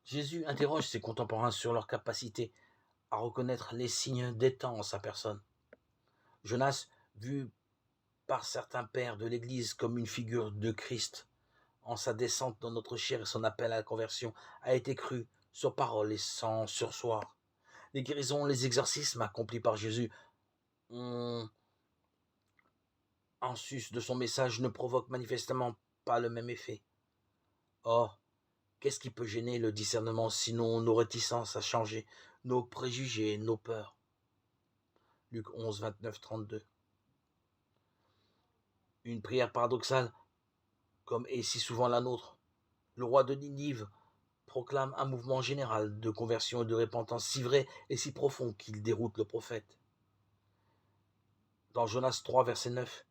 Jésus interroge ses contemporains sur leur capacité à reconnaître les signes des temps en sa personne. Jonas, vu par certains pères de l'Église comme une figure de Christ, en sa descente dans notre chair et son appel à la conversion, a été cru sur parole et sans sursoir. Les guérisons, les exorcismes accomplis par Jésus ont, en sus de son message, ne provoquent manifestement pas le même effet. Or, qu'est-ce qui peut gêner le discernement sinon nos réticences à changer, nos préjugés, nos peurs? Luc 11, 29, 32. Une prière paradoxale, comme est si souvent la nôtre. Le roi de Ninive proclame un mouvement général de conversion et de repentance si vrai et si profond qu'il déroute le prophète. Dans Jonas 3, verset 9,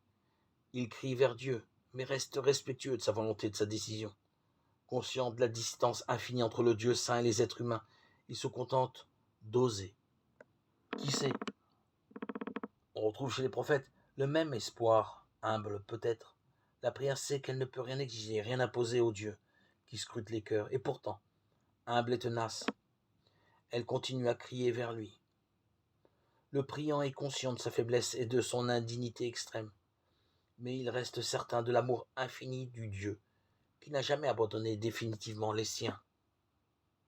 il crie vers Dieu, mais reste respectueux de sa volonté et de sa décision. Conscient de la distance infinie entre le Dieu saint et les êtres humains, il se contente d'oser. Qui sait? On retrouve chez les prophètes le même espoir, humble peut-être. La prière sait qu'elle ne peut rien exiger, rien imposer au Dieu qui scrute les cœurs, et pourtant, humble et tenace, elle continue à crier vers lui. Le priant est conscient de sa faiblesse et de son indignité extrême, mais il reste certain de l'amour infini du Dieu, qui n'a jamais abandonné définitivement les siens.